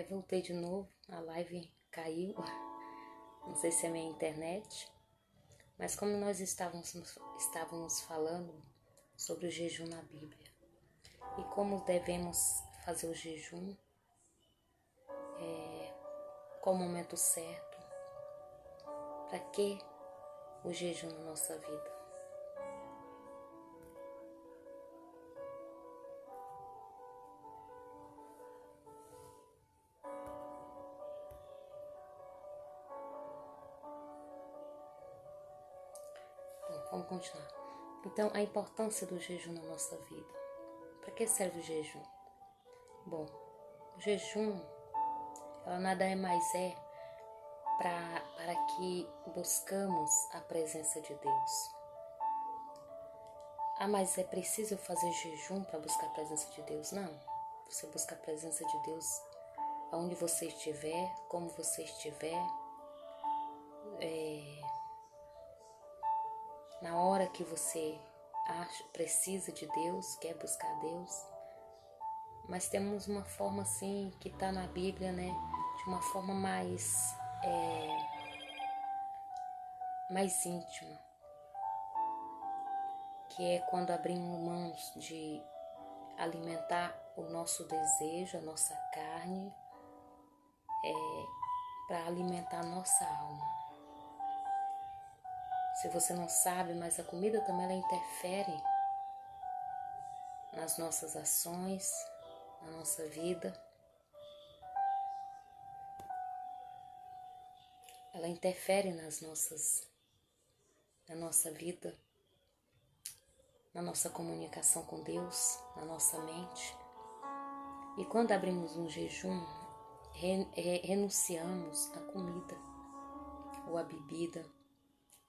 Voltei de novo, a live caiu, não sei se é minha internet, mas como nós estávamos falando sobre o jejum na Bíblia e como devemos fazer o jejum, qual o momento certo, para que o jejum na nossa vida. Vamos continuar. Então, a importância do jejum na nossa vida. Para que serve o jejum? Bom, o jejum, ela nada mais é para que buscamos a presença de Deus. Mas é preciso fazer jejum para buscar a presença de Deus? Não. Você busca a presença de Deus aonde você estiver, como você estiver, na hora que você precisa de Deus, quer buscar Deus. Mas temos uma forma assim que está na Bíblia, né? De uma forma mais íntima, que é quando abrimos mãos de alimentar o nosso desejo, a nossa carne, para alimentar a nossa alma. Se você não sabe, mas a comida também ela interfere nas nossas ações, na nossa vida. Ela interfere na nossa vida, na nossa comunicação com Deus, na nossa mente. E quando abrimos um jejum, renunciamos à comida ou à bebida.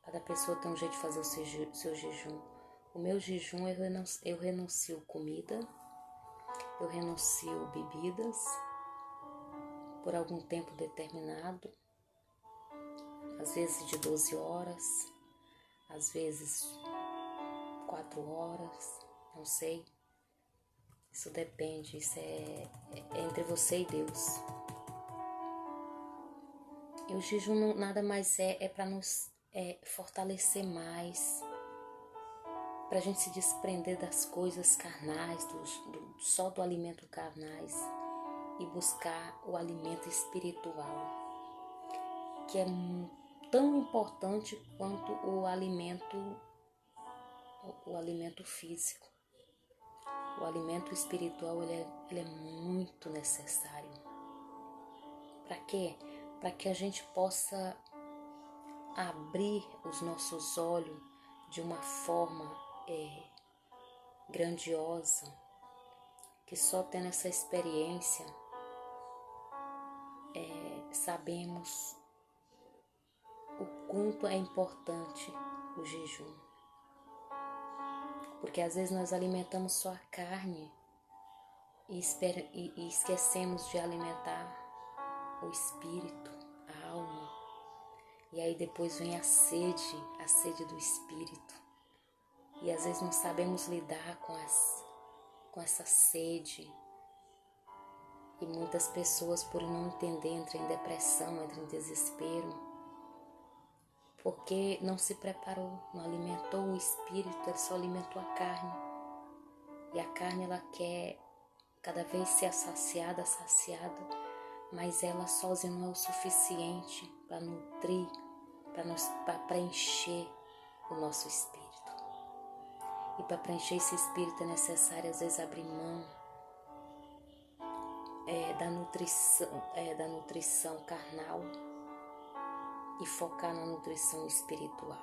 Cada pessoa tem um jeito de fazer o seu jejum. O meu jejum, eu renuncio comida, eu renuncio bebidas por algum tempo determinado, às vezes de 12 horas, às vezes 4 horas, não sei. Isso depende, isso é entre você e Deus. E o jejum nada mais é para nos fortalecer mais, para a gente se desprender das coisas carnais, só do alimento carnais e buscar o alimento espiritual, que é tão importante quanto o alimento físico. O alimento espiritual ele é muito necessário. Para quê? Para que a gente possa abrir os nossos olhos de uma forma grandiosa, que só tendo essa experiência sabemos o quanto é importante o jejum. Porque às vezes nós alimentamos só a carne e esquecemos de alimentar o espírito, a alma. E aí depois vem a sede do espírito. E às vezes não sabemos lidar com essa sede. E muitas pessoas, por não entender, entram em depressão, entram em desespero, porque não se preparou, não alimentou o espírito, ele só alimentou a carne. E a carne ela quer cada vez ser saciada, mas ela sozinha não é o suficiente para nutrir, para preencher o nosso espírito. E para preencher esse espírito é necessário às vezes abrir mão da nutrição carnal e focar na nutrição espiritual.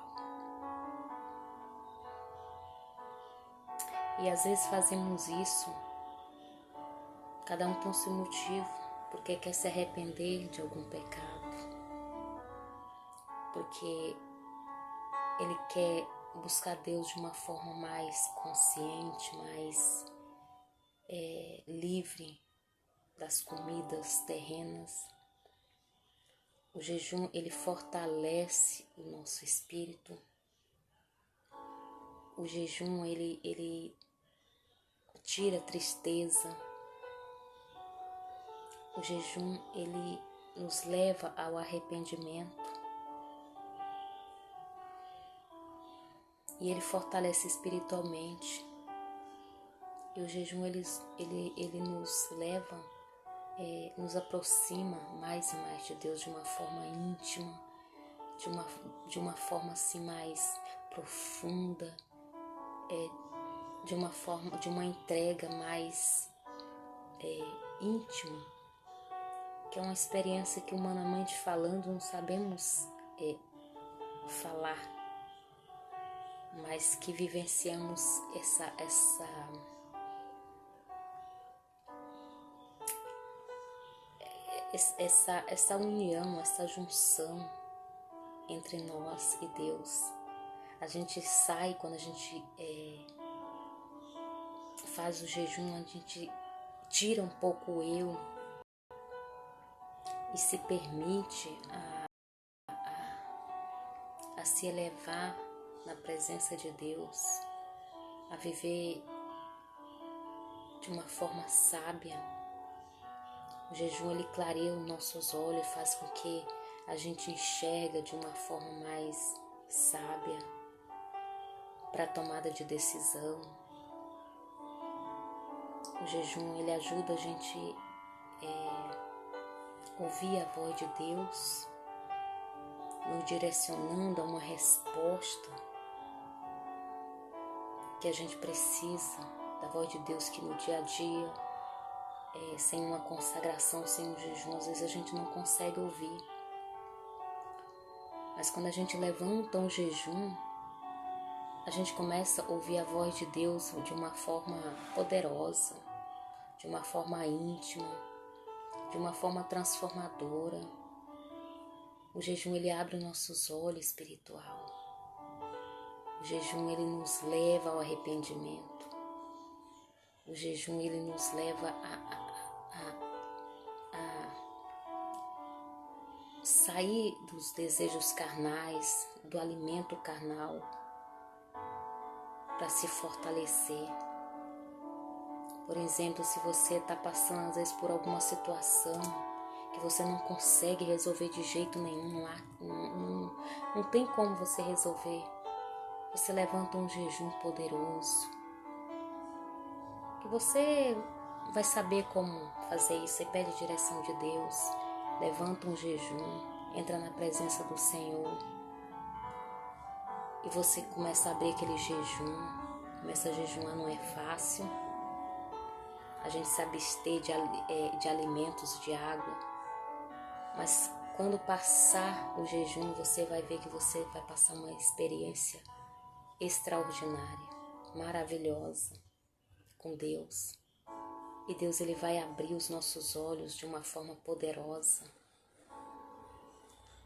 E às vezes fazemos isso, cada um tem o seu motivo, porque quer se arrepender de algum pecado, porque ele quer buscar Deus de uma forma mais consciente, mais livre das comidas terrenas. O jejum, ele fortalece o nosso espírito. O jejum, ele tira a tristeza. O jejum, ele nos leva ao arrependimento e ele fortalece espiritualmente. E o jejum, ele nos leva, nos aproxima mais e mais de Deus de uma forma íntima, de uma forma assim mais profunda, de uma entrega mais íntima, que é uma experiência que humanamente falando não sabemos falar, mas que vivenciamos essa união, essa junção entre nós e Deus. A gente sai, quando a gente faz o jejum, a gente tira um pouco o eu e se permite a se elevar na presença de Deus, a viver de uma forma sábia. O jejum, ele clareia os nossos olhos, faz com que a gente enxerga de uma forma mais sábia para a tomada de decisão. O jejum, ele ajuda a gente ouvir a voz de Deus, nos direcionando a uma resposta que a gente precisa da voz de Deus, que no dia a dia, sem uma consagração, sem um jejum, às vezes a gente não consegue ouvir. Mas quando a gente levanta um jejum, a gente começa a ouvir a voz de Deus de uma forma poderosa, de uma forma íntima, de uma forma transformadora. O jejum, ele abre nossos olhos espiritual. O jejum, ele nos leva ao arrependimento. O jejum, ele nos leva a sair dos desejos carnais, do alimento carnal, para se fortalecer. Por exemplo, se você está passando às vezes por alguma situação que você não consegue resolver de jeito nenhum, não tem como você resolver, você levanta um jejum poderoso, que você vai saber como fazer isso. Você pede direção de Deus, levanta um jejum, entra na presença do Senhor e você começa a abrir aquele jejum, começa a jejuar. Não é fácil, a gente se abster de alimentos, de água, mas quando passar o jejum, você vai ver que você vai passar uma experiência extraordinária, maravilhosa com Deus. E Deus, ele vai abrir os nossos olhos de uma forma poderosa.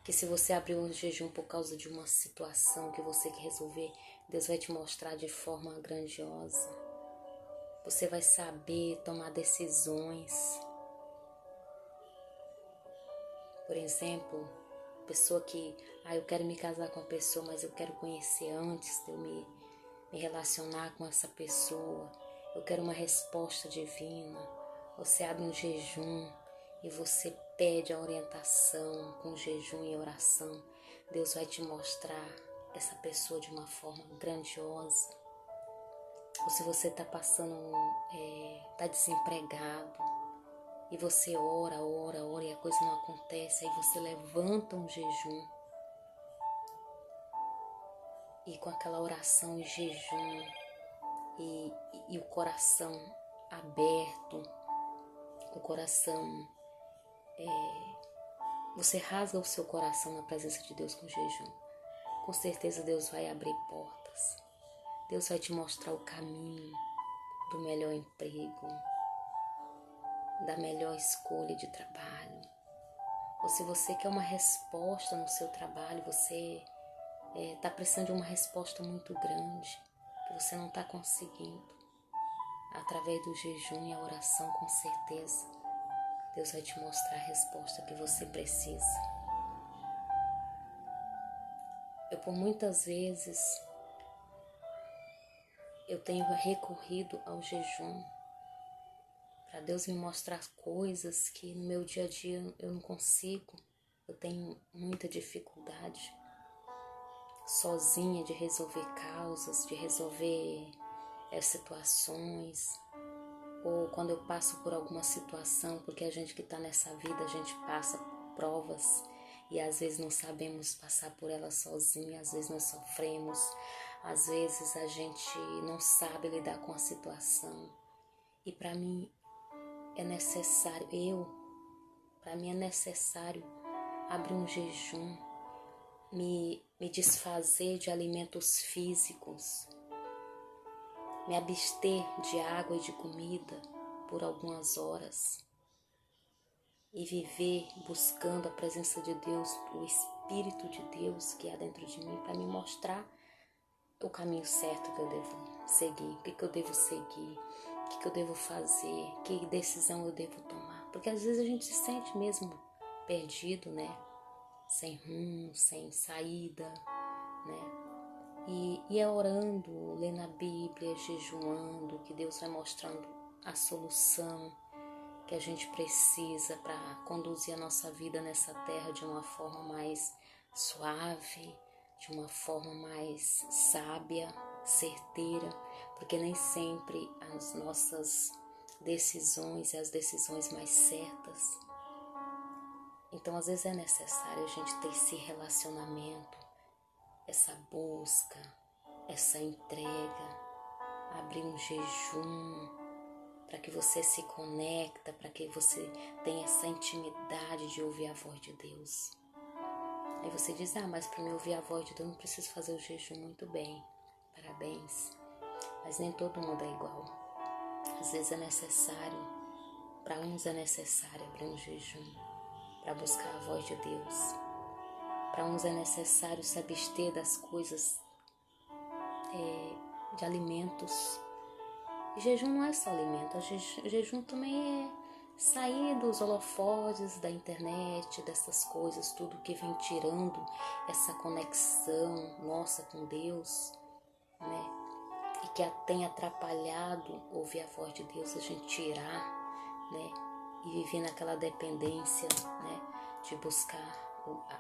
Que se você abrir um jejum por causa de uma situação que você quer resolver, Deus vai te mostrar de forma grandiosa. Você vai saber tomar decisões. Por exemplo, pessoa que, eu quero me casar com a pessoa, mas eu quero conhecer antes de eu me relacionar com essa pessoa. Eu quero uma resposta divina. Você abre um jejum e você pede a orientação com jejum e oração. Deus vai te mostrar essa pessoa de uma forma grandiosa. Ou se você está está desempregado e você ora e a coisa não acontece, aí você levanta um jejum e com aquela oração e jejum e o coração aberto, o coração, você rasga o seu coração na presença de Deus com jejum. Com certeza Deus vai abrir portas. Deus vai te mostrar o caminho do melhor emprego, da melhor escolha de trabalho. Ou se você quer uma resposta no seu trabalho, você está precisando de uma resposta muito grande, que você não está conseguindo. Através do jejum e a oração, com certeza, Deus vai te mostrar a resposta que você precisa. Por muitas vezes, eu tenho recorrido ao jejum para para Deus me mostrar coisas que no meu dia a dia eu não consigo. Eu tenho muita dificuldade sozinha de resolver causas, de resolver situações, ou quando eu passo por alguma situação, porque a gente que está nessa vida, a gente passa por provas e às vezes não sabemos passar por elas sozinha, às vezes nós sofremos, às vezes a gente não sabe lidar com a situação. E para mim é necessário, para mim é necessário abrir um jejum, me desfazer de alimentos físicos, me abster de água e de comida por algumas horas e viver buscando a presença de Deus, o Espírito de Deus que há dentro de mim, para me mostrar o caminho certo que eu devo seguir, o que eu devo seguir, o que eu devo fazer, que decisão eu devo tomar. Porque às vezes a gente se sente mesmo perdido, né? Sem rumo, sem saída, né? E é orando, lendo a Bíblia, jejuando, que Deus vai mostrando a solução que a gente precisa para conduzir a nossa vida nessa terra de uma forma mais suave, de uma forma mais sábia, certeira, porque nem sempre as nossas decisões e as decisões mais certas. Então, às vezes é necessário a gente ter esse relacionamento, essa busca, essa entrega, abrir um jejum para que você se conecta, para que você tenha essa intimidade de ouvir a voz de Deus. Aí você diz, mas para mim ouvir a voz de Deus não preciso fazer o jejum. Muito bem, parabéns, mas nem todo mundo é igual. Às vezes é necessário, para uns é necessário abrir um jejum para buscar a voz de Deus. Para uns é necessário se abster das coisas, de alimentos. E jejum não é só alimento, jejum também é sair dos holofotes da internet, dessas coisas, tudo que vem tirando essa conexão nossa com Deus, né? E que tem atrapalhado ouvir a voz de Deus, a gente tirar, né? E viver naquela dependência, né? De buscar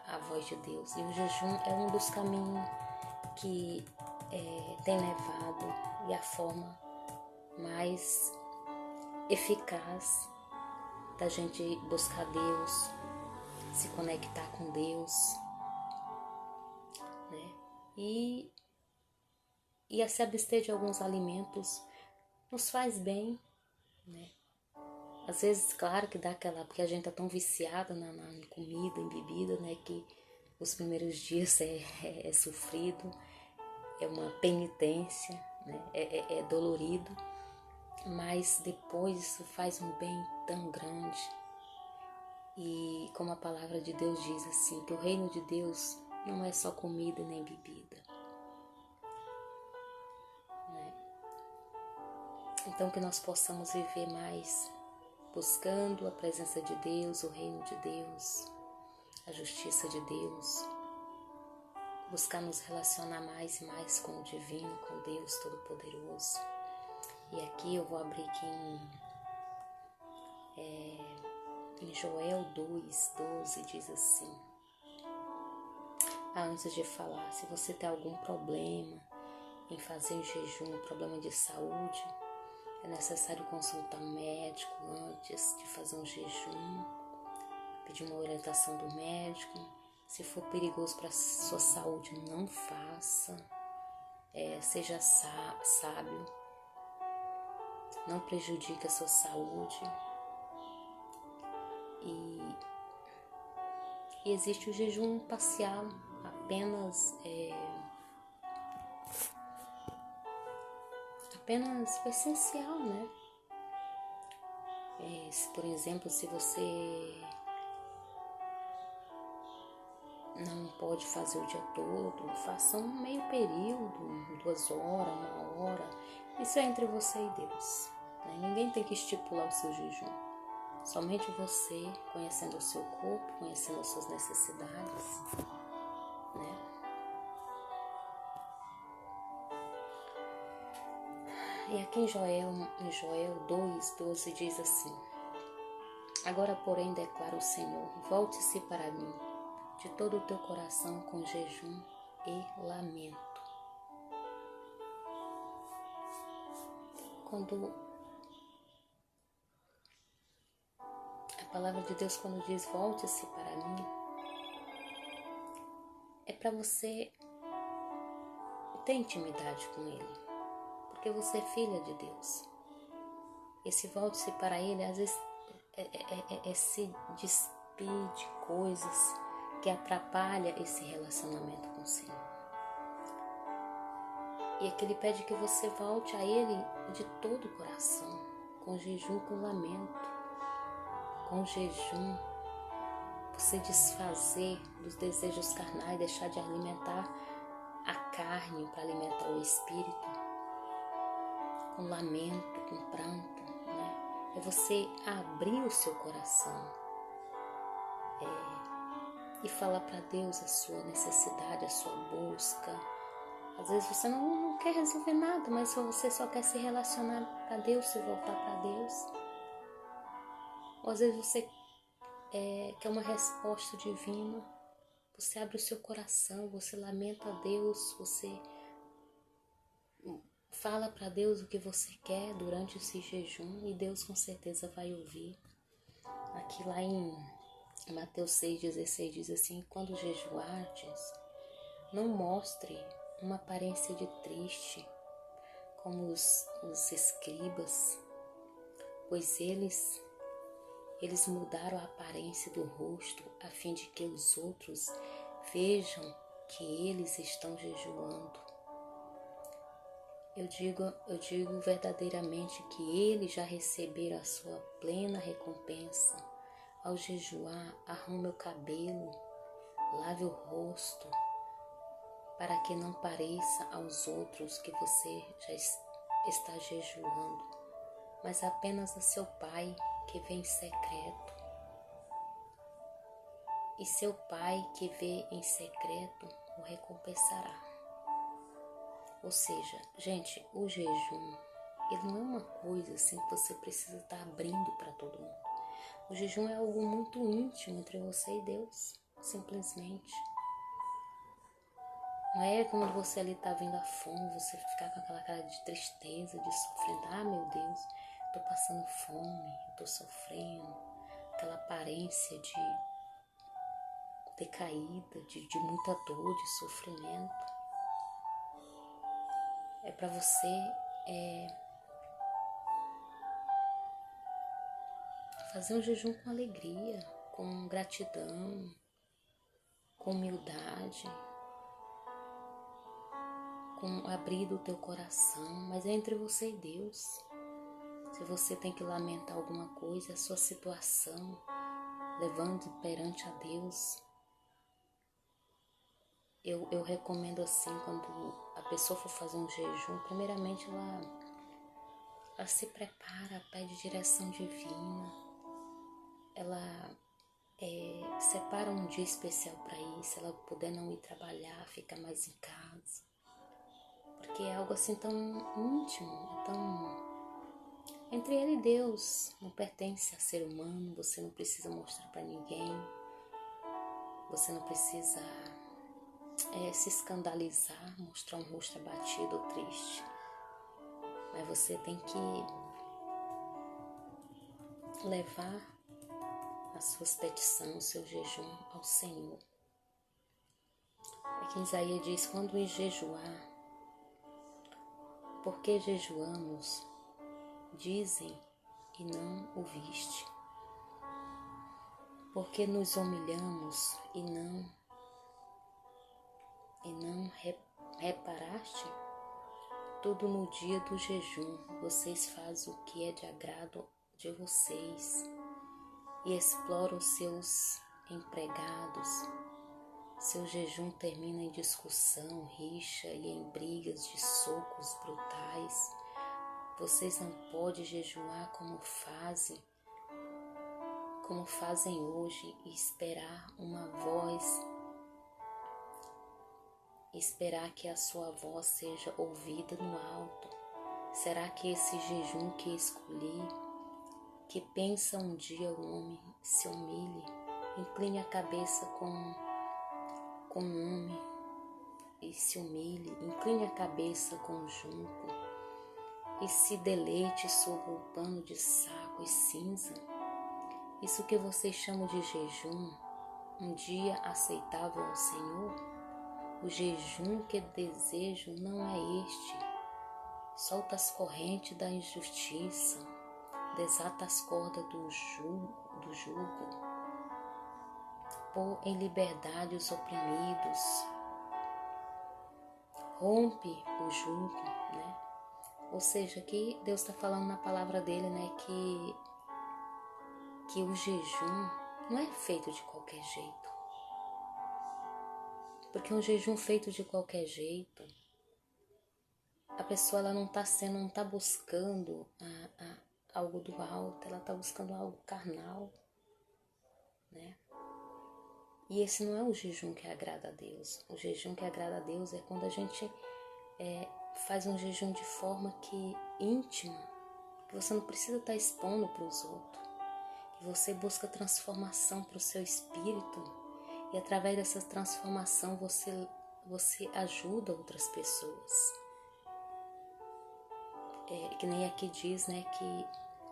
a voz de Deus. E o jejum é um dos caminhos que tem levado e a forma mais eficaz da gente buscar Deus, se conectar com Deus, né? E a se abster de alguns alimentos nos faz bem, né? Às vezes, claro que dá aquela, porque a gente tá tão viciada na comida, em bebida, né? Que os primeiros dias é sofrido, é uma penitência, né? É dolorido, mas depois isso faz um bem tão grande. E como a palavra de Deus diz assim, que o reino de Deus não é só comida nem bebida, né? Então que nós possamos viver mais buscando a presença de Deus, o reino de Deus, a justiça de Deus, buscar nos relacionar mais e mais com o divino, com Deus Todo-Poderoso. E aqui eu vou abrir aqui em Joel 2:12, diz assim, antes de falar, se você tem algum problema em fazer um jejum, problema de saúde, é necessário consultar um médico antes de fazer um jejum, pedir uma orientação do médico. Se for perigoso para a sua saúde, não faça. Seja sábio, não prejudique a sua saúde. E existe o jejum parcial, apenas o essencial, né? Por exemplo, se você não pode fazer o dia todo, faça um meio período, 2 horas, 1 hora. Isso é entre você e Deus, né? Ninguém tem que estipular o seu jejum. Somente você, conhecendo o seu corpo, conhecendo as suas necessidades, né? E aqui em Joel 2:12 diz assim: agora, porém, declara o Senhor, volte-se para mim de todo o teu coração com jejum e lamento. Quando a palavra de Deus, quando diz volte-se para mim, é para você ter intimidade com Ele, porque você é filha de Deus. Esse volte-se para Ele, às vezes, é se despir de coisas que atrapalham esse relacionamento com o Senhor. E é que Ele pede que você volte a Ele de todo o coração, com jejum, com lamento, com jejum, você desfazer dos desejos carnais, deixar de alimentar a carne para alimentar o espírito, com lamento, com pranto, né? É você abrir o seu coração e falar para Deus a sua necessidade, a sua busca. Às vezes você não quer resolver nada, mas você só quer se relacionar para Deus, se voltar para Deus. Ou às vezes você quer uma resposta divina, você abre o seu coração, você lamenta a Deus, você fala para Deus o que você quer durante esse jejum e Deus com certeza vai ouvir. Aqui lá em Mateus 6,16 diz assim: quando jejuardes, não mostre uma aparência de triste, como os escribas, pois eles mudaram a aparência do rosto a fim de que os outros vejam que eles estão jejuando. Eu digo verdadeiramente que eles já receberam a sua plena recompensa. Ao jejuar, arrume o cabelo, lave o rosto, para que não pareça aos outros que você já está jejuando, mas apenas a seu Pai que vê em secreto. E seu Pai que vê em secreto o recompensará. Ou seja, gente, o jejum, ele não é uma coisa assim que você precisa estar abrindo para todo mundo. O jejum é algo muito íntimo entre você e Deus, simplesmente. Não é quando você ali está vendo a fome, você ficar com aquela cara de tristeza, de sofrendo. Ah, meu Deus, estou passando fome, estou sofrendo. Aquela aparência de decaída, de muita dor, de sofrimento. É para você fazer um jejum com alegria, com gratidão, com humildade, com abrir o teu coração, mas é entre você e Deus. Se você tem que lamentar alguma coisa, a sua situação, levando perante a Deus, eu recomendo assim, quando a pessoa for fazer um jejum, primeiramente ela se prepara, pede direção divina, ela separa um dia especial para ir, se ela puder não ir trabalhar, fica mais em casa, porque é algo assim tão íntimo, tão entre ele e Deus, não pertence a ser humano, você não precisa mostrar para ninguém, você não precisa se escandalizar, mostrar um rosto abatido ou triste, mas você tem que levar as suas petições, o seu jejum ao Senhor. Aqui em Isaías diz: quando em jejuar, por que jejuamos? Dizem e não ouviste. Porque nos humilhamos e não reparaste? Tudo no dia do jejum, vocês fazem o que é de agrado de vocês e exploram seus empregados. Seu jejum termina em discussão, rixa e em brigas de socos brutais. Vocês não podem jejuar como fazem hoje e esperar que a sua voz seja ouvida no alto. Será que esse jejum que escolhi, que pensa um dia o homem se humilhe, incline a cabeça com o homem e se humilhe, incline a cabeça com o junco e se deleite sob o pano de saco e cinza? Isso que vocês chamam de jejum, um dia aceitável ao Senhor? O jejum que desejo não é este. Solta as correntes da injustiça, desata as cordas do jugo, pôr em liberdade os oprimidos, rompe o jugo, né? Ou seja, aqui Deus está falando na palavra dele, né, que o jejum não é feito de qualquer jeito. Porque um jejum feito de qualquer jeito, a pessoa ela não está buscando algo do alto, ela está buscando algo carnal, né? E esse não é o jejum que agrada a Deus. O jejum que agrada a Deus é quando a gente faz um jejum de forma que íntima, que você não precisa estar expondo para os outros, que você busca transformação para o seu espírito e através dessa transformação você ajuda outras pessoas. Que nem aqui diz, né, que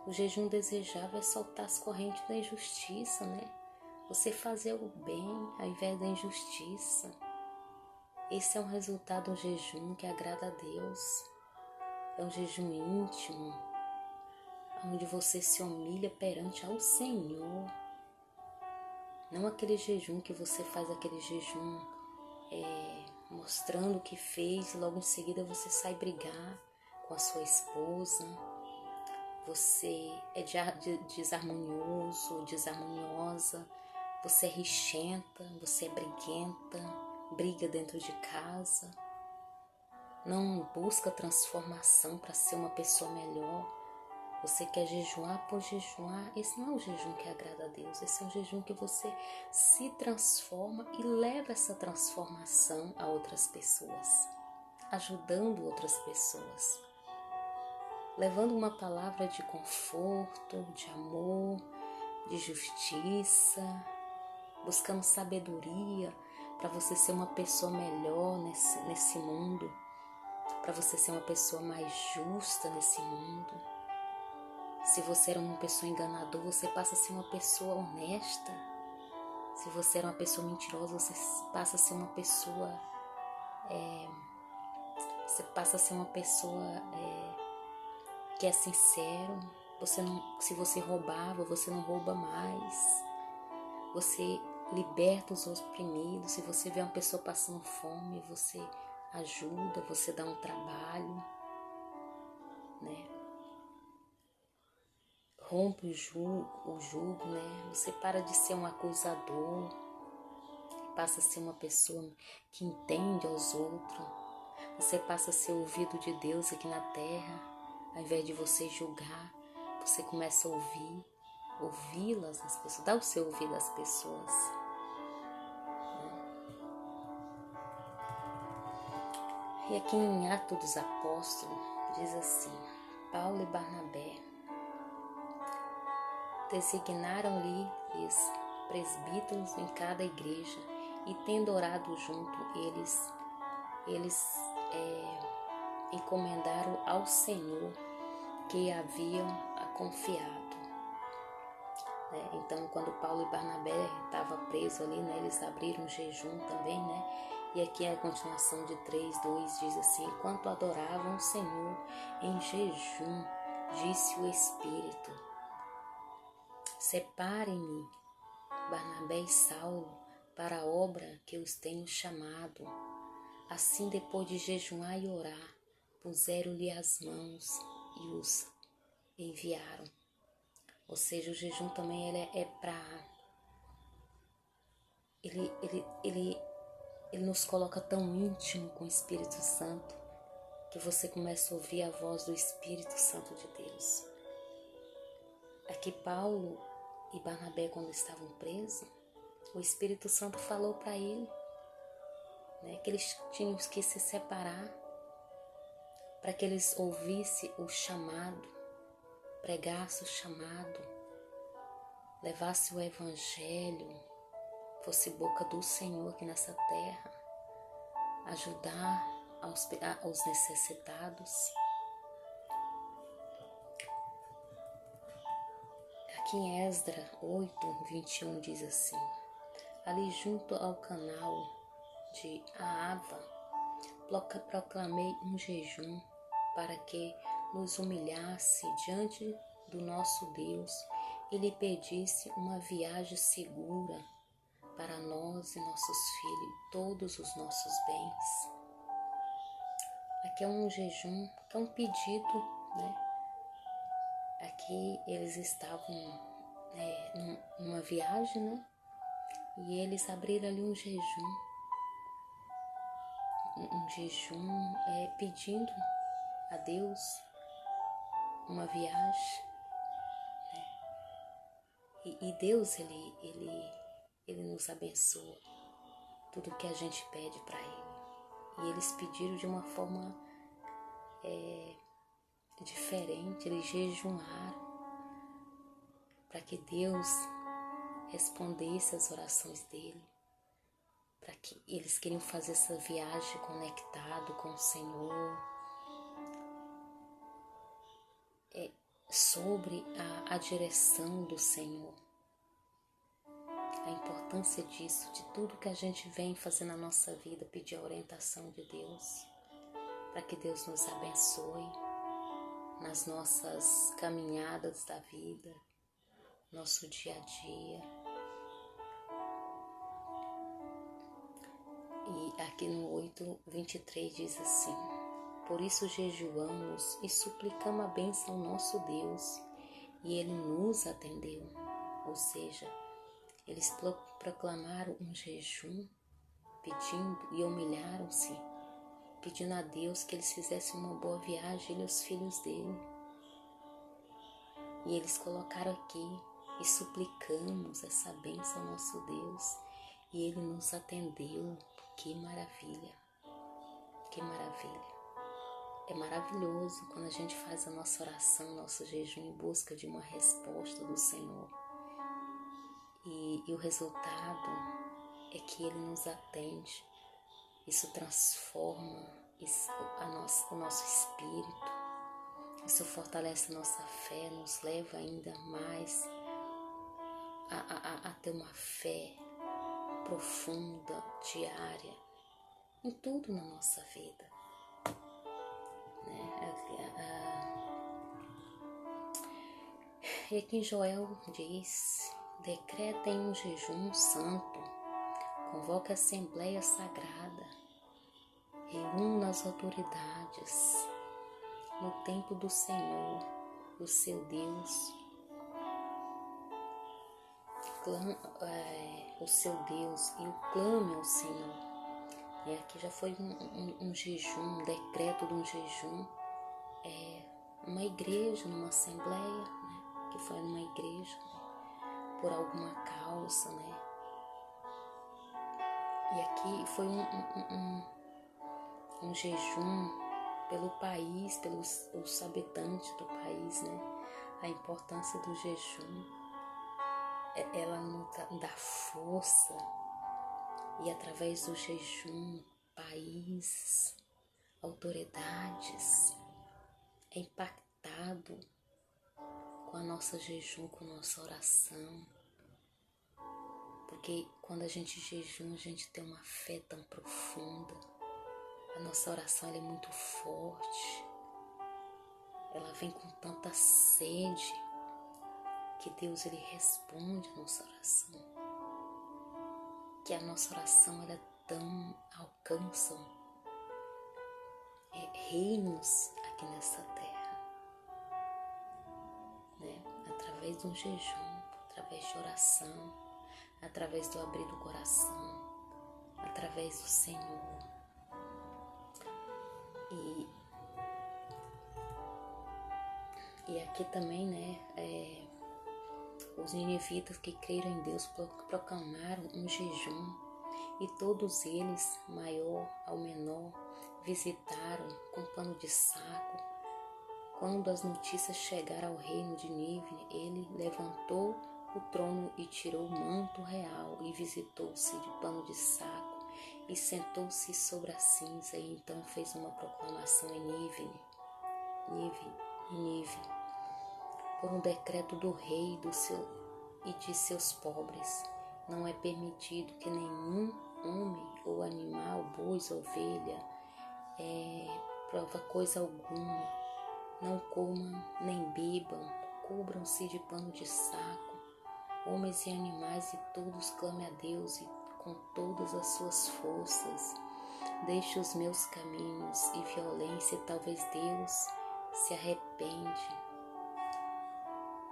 o jejum desejável é soltar as correntes da injustiça, né? Você fazer o bem ao invés da injustiça. Esse é um resultado de um jejum que agrada a Deus. É um jejum íntimo, onde você se humilha perante ao Senhor. Não aquele jejum que você faz, aquele jejum mostrando o que fez e logo em seguida você sai brigar com a sua esposa. Você é desarmonioso, desarmoniosa, você é rixenta, você é briguenta, briga dentro de casa, não busca transformação para ser uma pessoa melhor. Você quer jejuar por jejuar. Esse não é o jejum que agrada a Deus. Esse é um jejum que você se transforma e leva essa transformação a outras pessoas, ajudando outras pessoas, levando uma palavra de conforto, de amor, de justiça, buscando sabedoria para você ser uma pessoa melhor nesse mundo, para você ser uma pessoa mais justa nesse mundo. Se você era uma pessoa enganadora, você passa a ser uma pessoa honesta. Se você era uma pessoa mentirosa, você passa a ser uma pessoa que é sincero. Se você roubava, você não rouba mais. Você liberta os oprimidos. Se você vê uma pessoa passando fome, você ajuda, você dá um trabalho, né? Rompe o jugo, né? Você para de ser um acusador, passa a ser uma pessoa que entende aos outros. Você passa a ser o ouvido de Deus aqui na terra. Ao invés de você julgar, você começa a ouvi-las, as pessoas, dá o seu ouvido às pessoas. E aqui em Atos dos Apóstolos, diz assim: Paulo e Barnabé designaram-lhes presbíteros em cada igreja, e tendo orado junto, eles encomendaram ao Senhor que haviam confiado. Né? Então, quando Paulo e Barnabé estavam presos ali, né, eles abriram um jejum também, né? E aqui a continuação de 3:2 diz assim: enquanto adoravam o Senhor em jejum, disse o Espírito: separem-me Barnabé e Saulo para a obra que os tenho chamado. Assim, depois de jejuar e orar, puseram-lhe as mãos e os enviaram. Ou seja, o jejum também ele é para... Ele nos coloca tão íntimo com o Espírito Santo que você começa a ouvir a voz do Espírito Santo de Deus. Aqui Paulo e Barnabé, quando estavam presos, o Espírito Santo falou para ele, né, que eles tinham que se separar para que eles ouvissem o chamado, pregassem o chamado, levasse o evangelho, fosse boca do Senhor aqui nessa terra, ajudar aos necessitados. Aqui em Esdras 8:21 diz assim: ali junto ao canal de Ahava, proclamei um jejum para que nos humilhasse diante do nosso Deus e lhe pedisse uma viagem segura para nós e nossos filhos e todos os nossos bens. Aqui é um jejum, que é um pedido, né? Aqui eles estavam numa viagem, né? E eles abriram ali um jejum pedindo a Deus uma viagem, né? E Deus, ele nos abençoa tudo que a gente pede para Ele. E eles pediram de uma forma diferente, eles jejuaram para que Deus respondesse às orações dele, para que eles queriam fazer essa viagem conectado com o Senhor, sobre a direção do Senhor. A importância disso, de tudo que a gente vem fazer na nossa vida, pedir a orientação de Deus, para que Deus nos abençoe nas nossas caminhadas da vida, nosso dia a dia. E aqui no 8:23 diz assim: por isso jejuamos e suplicamos a bênção ao nosso Deus, e Ele nos atendeu. Ou seja, eles proclamaram um jejum, pedindo e humilharam-se, pedindo a Deus que eles fizessem uma boa viagem, ele e os filhos dele. E eles colocaram aqui: e suplicamos essa bênção ao nosso Deus, e Ele nos atendeu. Que maravilha, que maravilha. É maravilhoso quando a gente faz a nossa oração, nosso jejum em busca de uma resposta do Senhor. E o resultado é que Ele nos atende. Isso transforma o nosso espírito. Isso fortalece a nossa fé, nos leva ainda mais a ter uma fé profunda, diária, em tudo na nossa vida. E aqui em Joel diz: decretem um jejum santo, convoque a Assembleia Sagrada, reúna as autoridades no templo do Senhor, o seu Deus, o seu Deus, e o clame ao Senhor. E aqui já foi um jejum, um decreto de um jejum, uma igreja, numa assembleia, né? Que foi numa igreja, né? Por alguma causa, né? E aqui foi um jejum pelo país, pelos habitantes do país, né? A importância do jejum, ela nos dá força, e através do jejum, países, autoridades é impactado com a nossa jejum, com a nossa oração. Porque quando a gente jejum, a gente tem uma fé tão profunda. A nossa oração, ela é muito forte. Ela vem com tanta sede que Deus, ele responde a nossa oração. Que a nossa oração, ela alcança reinos aqui nessa terra, né? Através de um jejum, através de oração, através do abrir do coração, através do Senhor. E aqui também, né, os ninivitas que creram em Deus proclamaram um jejum, e todos eles, maior ao menor, visitaram com pano de saco. Quando as notícias chegaram ao reino de Nínive, ele levantou o trono e tirou o manto real e visitou-se de pano de saco e sentou-se sobre a cinza e então fez uma proclamação em Nínive, por um decreto do rei e de seus pobres. Não é permitido que nenhum homem ou animal, bois, ovelha, prova coisa alguma, não comam nem bebam, cubram-se de pano de saco, homens e animais, e todos clamem a Deus e com todas as suas forças. Deixe os meus caminhos e violência, e talvez Deus se arrepende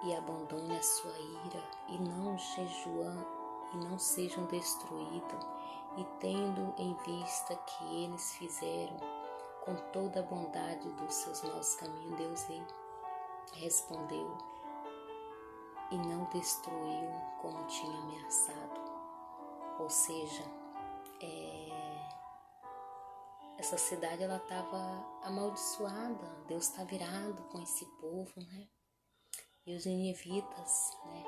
e abandone a sua ira, e não sejam destruídos, e tendo em vista que eles fizeram com toda a bondade dos seus maus caminhos, Deus lhe respondeu e não destruiu como tinha ameaçado. Ou seja, essa cidade ela estava amaldiçoada, Deus está virado com esse povo, né? E os ninivitas, né?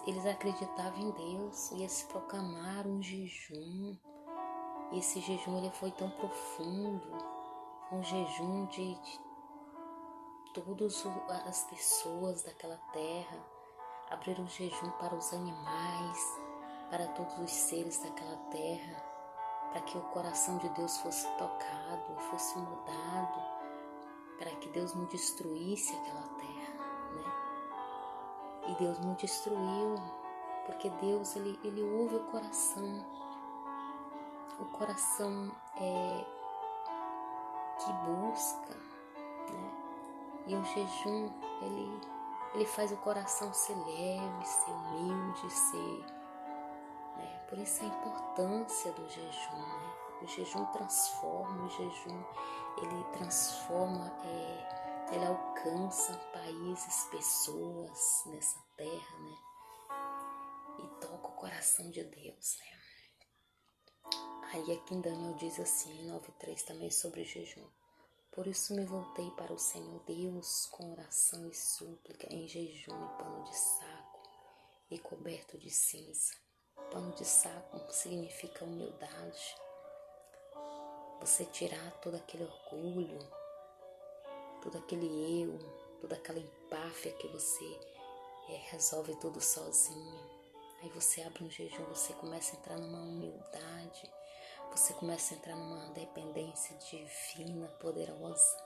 Eles acreditavam em Deus e eles proclamaram um jejum. E esse jejum ele foi tão profundo, foi um jejum de todas as pessoas daquela terra. Abriram jejum para os animais, para todos os seres daquela terra, para que o coração de Deus fosse tocado, fosse mudado, para que Deus não destruísse aquela terra, né? E Deus não destruiu, porque Deus ele ouve o coração que busca, né? E o jejum ele faz o coração ser leve, ser humilde, né? Por isso a importância do jejum, né? O jejum transforma, o jejum ele transforma, ele alcança países, pessoas nessa terra, né? E toca o coração de Deus, né? Aí aqui em Daniel diz assim, em 9:3 também sobre o jejum. Por isso me voltei para o Senhor Deus com oração e súplica, em jejum e pano de saco e coberto de cinza. Pano de saco significa humildade. Você tirar todo aquele orgulho, todo aquele eu, toda aquela empáfia que você resolve tudo sozinho. Aí você abre um jejum, você começa a entrar numa humildade, você começa a entrar numa dependência divina, poderosa.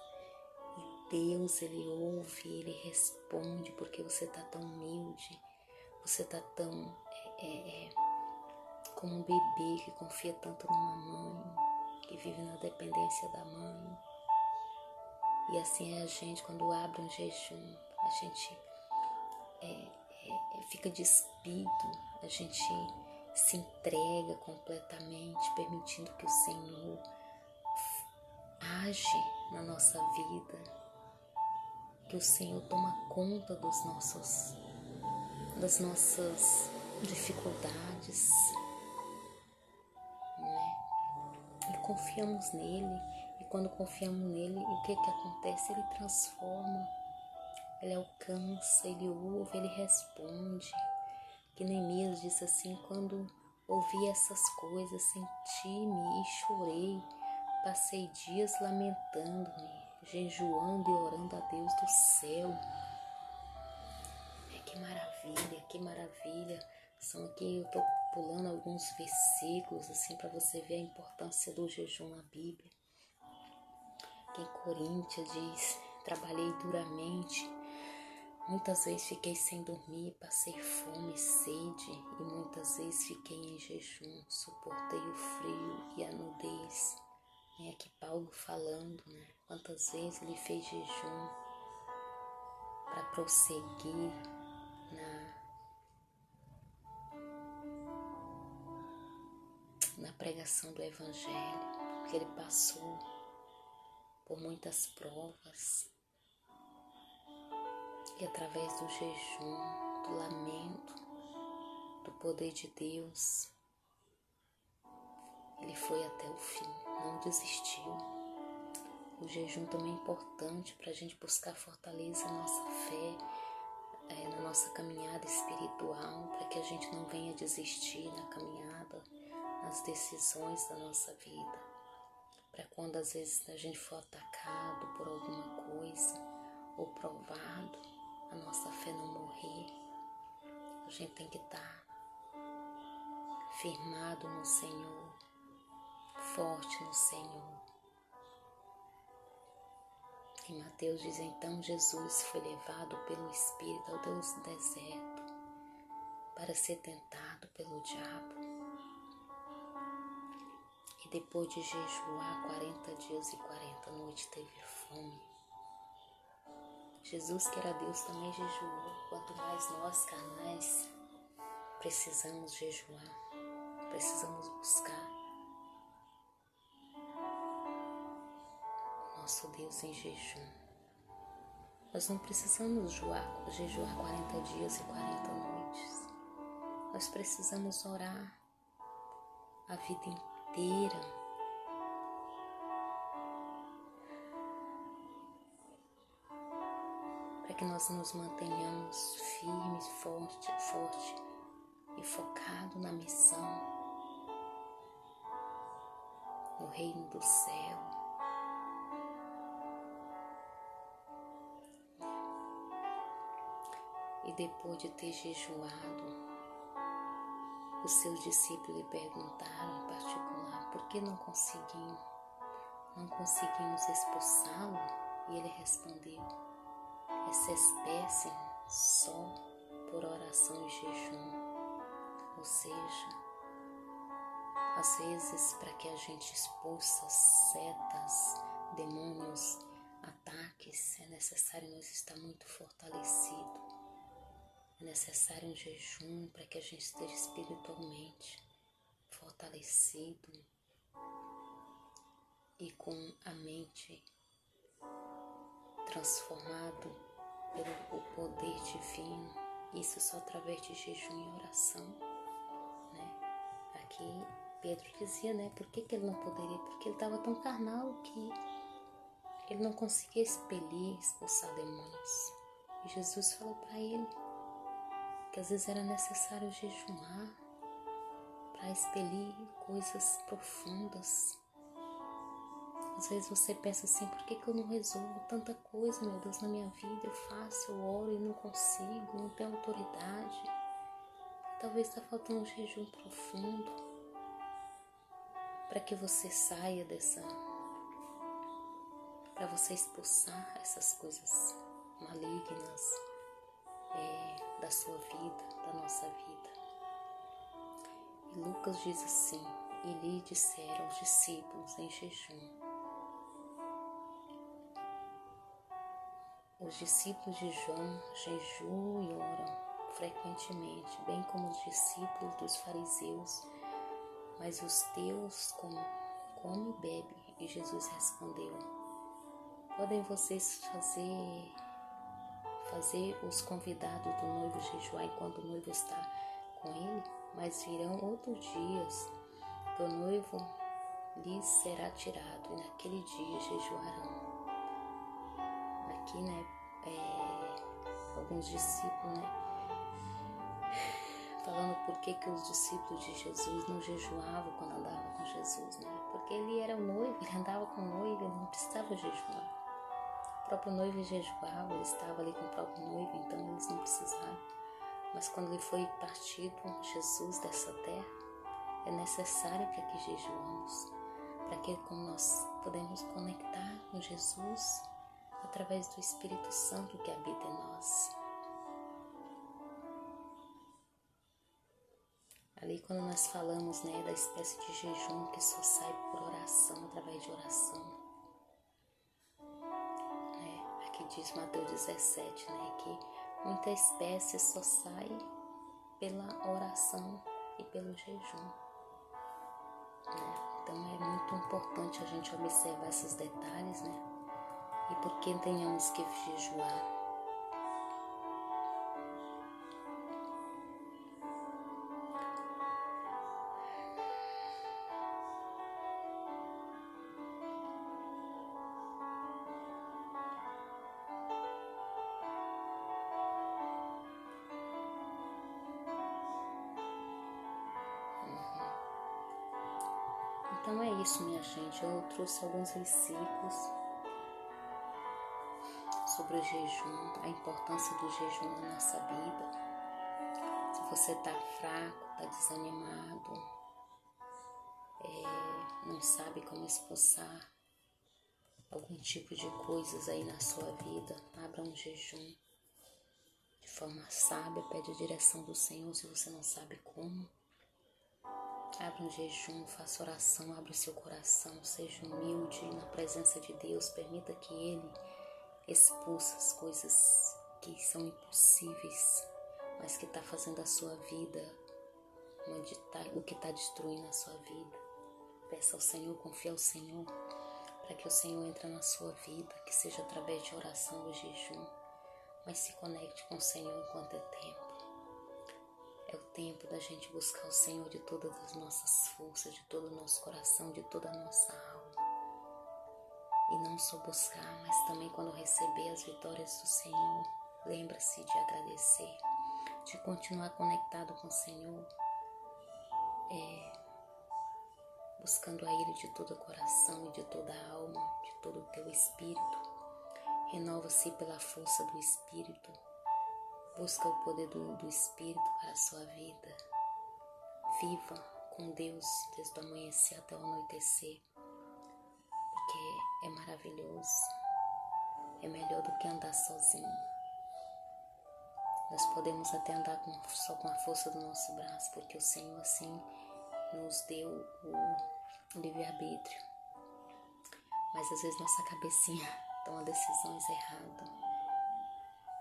E Deus, ele ouve, ele responde, porque você está tão humilde, você está tão como um bebê que confia tanto numa mãe, que vive na dependência da mãe. E assim é a gente, quando abre um jejum, a gente fica despido, a gente se entrega completamente, permitindo que o Senhor age na nossa vida, que o Senhor toma conta das nossas dificuldades, né? E confiamos nele, e quando confiamos nele, o que acontece? Ele transforma, ele alcança, ele ouve, ele responde. Que Neemias disse assim, quando ouvi essas coisas, senti-me e chorei, passei dias lamentando-me, jejuando e orando a Deus do céu. Que maravilha. São aqui, eu estou pulando alguns versículos assim para você ver a importância do jejum na Bíblia. Aqui em Coríntios diz, trabalhei duramente, muitas vezes fiquei sem dormir, passei fome e sede, e muitas vezes fiquei em jejum, suportei o frio e a nudez. É aqui Paulo falando, né? Quantas vezes ele fez jejum para prosseguir na pregação do Evangelho, porque ele passou por muitas provas. E através do jejum, do lamento, do poder de Deus, ele foi até o fim, não desistiu. O jejum também é importante para a gente buscar fortalecer a nossa fé, na nossa caminhada espiritual, para que a gente não venha desistir na caminhada, nas decisões da nossa vida. Para quando às vezes a gente for atacado por alguma coisa ou provado, a nossa fé não morrer. A gente tem que estar firmado no Senhor, forte no Senhor. Em Mateus diz, então Jesus foi levado pelo Espírito ao deserto para ser tentado pelo diabo. E depois de jejuar 40 dias e 40 noites teve fome. Jesus, que era Deus, também jejuou. Quanto mais nós, carnais, precisamos jejuar, precisamos buscar nosso Deus em jejum. Nós não precisamos jejuar 40 dias e 40 noites. Nós precisamos orar a vida inteira. Para que nós nos mantenhamos firmes, forte e focado na missão, no reino do céu. E depois de ter jejuado, os seus discípulos lhe perguntaram em particular por que não conseguimos expulsá-lo? E ele respondeu, essa espécie só por oração e jejum. Ou seja, às vezes para que a gente expulsa setas, demônios, ataques, é necessário nós estar muito fortalecido. É necessário um jejum para que a gente esteja espiritualmente fortalecido e com a mente transformado pelo poder divino. Isso só através de jejum e oração, né? Aqui Pedro dizia, né? Por que ele não poderia? Porque ele estava tão carnal que ele não conseguia expulsar demônios. E Jesus falou para ele que às vezes era necessário jejuar para expelir coisas profundas. Às vezes você pensa assim, por que eu não resolvo tanta coisa, meu Deus, na minha vida? Eu faço, eu oro e não consigo, não tenho autoridade. Talvez está faltando um jejum profundo para que você saia para você expulsar essas coisas malignas da sua vida, da nossa vida. E Lucas diz assim, e lhe disseram os discípulos em jejum. Os discípulos de João jejuam e oram frequentemente, bem como os discípulos dos fariseus, mas os teus come e bebe. E Jesus respondeu, podem vocês fazer os convidados do noivo jejuar enquanto o noivo está com ele? Mas virão outros dias que o noivo lhes será tirado, e naquele dia jejuarão. Aqui, né, alguns discípulos, né, falando por que os discípulos de Jesus não jejuavam quando andavam com Jesus, né? Porque ele era o noivo, ele andava com o noivo, ele não precisava jejuar. O próprio noivo jejuava, ele estava ali com o próprio noivo, então eles não precisavam. Mas quando ele foi partido, Jesus dessa terra, é necessário que aqui jejuamos, para que como nós podemos conectar com Jesus através do Espírito Santo que habita em nós. Ali quando nós falamos, né, da espécie de jejum que só sai por oração, através de oração, né, aqui diz Mateus 17, né, que muita espécie só sai pela oração e pelo jejum, né? Então é muito importante a gente observar esses detalhes, né, e por que tenhamos que jejuar. Então é isso, minha gente. Eu trouxe alguns versículos sobre o jejum, a importância do jejum na nossa vida. Se você está fraco, está desanimado, não sabe como expulsar algum tipo de coisas aí na sua vida, abra um jejum de forma sábia, pede a direção do Senhor se você não sabe como. Abra um jejum, faça oração, abra o seu coração, seja humilde na presença de Deus, permita que Ele expulse as coisas que são impossíveis, mas que está fazendo a sua vida, o que está destruindo a sua vida. Peça ao Senhor, confie ao Senhor, para que o Senhor entre na sua vida, que seja através de oração ou jejum, mas se conecte com o Senhor enquanto é tempo. É o tempo da gente buscar o Senhor de todas as nossas forças, de todo o nosso coração, de toda a nossa alma. E não só buscar, mas também quando receber as vitórias do Senhor, lembra-se de agradecer, de continuar conectado com o Senhor, buscando a Ele de todo o coração e de toda a alma, de todo o teu espírito. Renova-se pela força do Espírito. Busca o poder do Espírito para a sua vida. Viva com Deus desde o amanhecer até o anoitecer, porque é maravilhoso. É melhor do que andar sozinho. Nós podemos até andar só com a força do nosso braço, porque o Senhor assim nos deu o livre-arbítrio. Mas às vezes nossa cabecinha toma decisões erradas,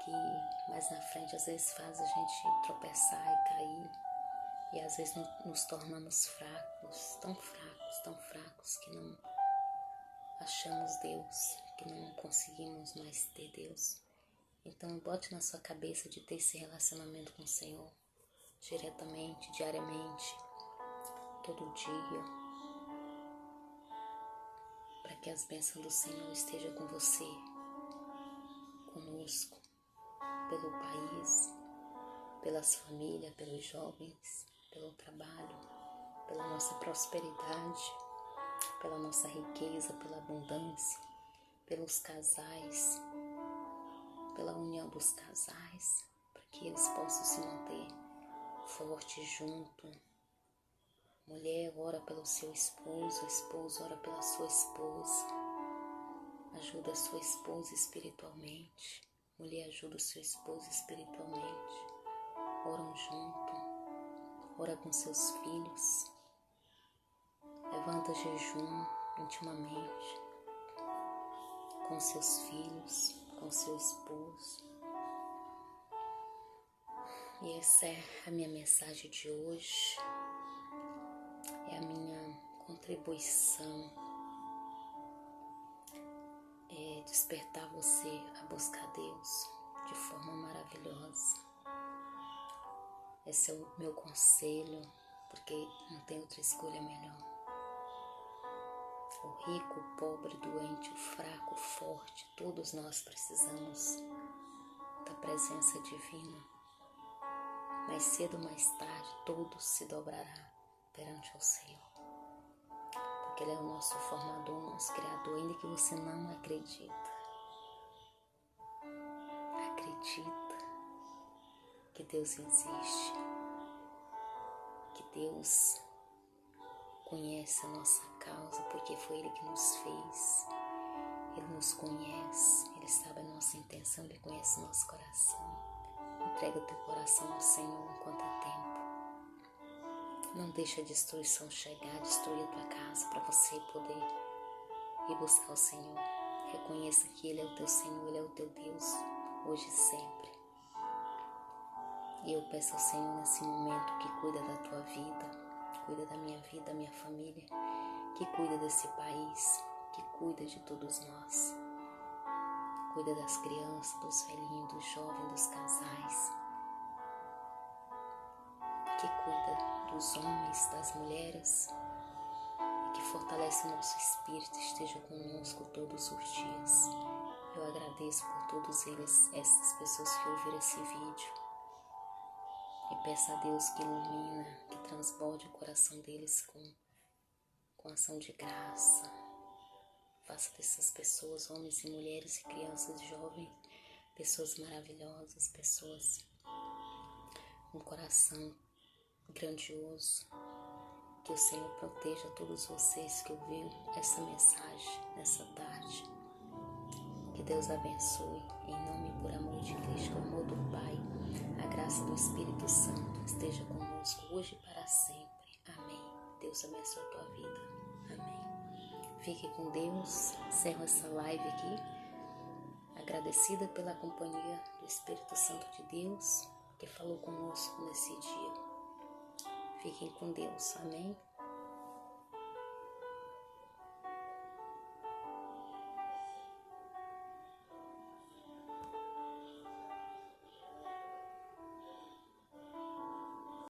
que mais na frente às vezes faz a gente tropeçar e cair. E às vezes nos tornamos fracos, tão fracos que não achamos Deus, que não conseguimos mais ter Deus. Então bote na sua cabeça de ter esse relacionamento com o Senhor, diretamente, diariamente, todo dia, para que as bênçãos do Senhor estejam com você, conosco, pelo país, pelas famílias, pelos jovens, pelo trabalho, pela nossa prosperidade, pela nossa riqueza, pela abundância, pelos casais, pela união dos casais, para que eles possam se manter fortes junto. Mulher, ora pelo seu esposo, esposo, ora pela sua esposa. Ajuda a sua esposa espiritualmente. Mulher, ajuda o seu esposo espiritualmente. Oram junto, ora com seus filhos. Levanta jejum intimamente com seus filhos, com seu esposo. E essa é a minha mensagem de hoje, é a minha contribuição, é despertar você a buscar Deus de forma maravilhosa. Esse é o meu conselho, porque não tem outra escolha melhor. O rico, o pobre, o doente, o fraco, o forte, todos nós precisamos da presença divina. Mais cedo ou mais tarde, todos se dobrará perante ao Senhor. Porque Ele é o nosso formador, o nosso Criador, ainda que você não acredita. Acredita que Deus existe, que Deus conhece a nossa causa, porque foi Ele que nos fez. Ele nos conhece, Ele sabe a nossa intenção, Ele conhece o nosso coração. Entrega o teu coração ao Senhor enquanto é tempo. Não deixa a destruição chegar, destruir a tua casa para você poder ir buscar o Senhor. Reconheça que Ele é o teu Senhor, Ele é o teu Deus, hoje e sempre. E eu peço ao Senhor nesse momento que cuida da tua vida, cuida da minha vida, da minha família, que cuida desse país, que cuida de todos nós. Cuida das crianças, dos velhinhos, dos jovens, dos casais. Que cuida dos homens, das mulheres. E que fortalece o nosso espírito, esteja conosco todos os dias. Eu agradeço por todos eles, essas pessoas que ouviram esse vídeo. E peço a Deus que ilumina, que transborde o coração deles com com ação de graça. Faça dessas pessoas, homens e mulheres e crianças e jovens, pessoas maravilhosas, pessoas com coração grandioso. Que o Senhor proteja todos vocês que ouviram essa mensagem nessa tarde. Que Deus abençoe, em nome e por amor de Cristo, o amor do Pai, a graça do Espírito Santo esteja conosco hoje e para sempre. Amém. Deus abençoe a tua vida. Amém. Fique com Deus. Encerro essa live aqui, agradecida pela companhia do Espírito Santo de Deus, que falou conosco nesse dia. Fiquem com Deus. Amém.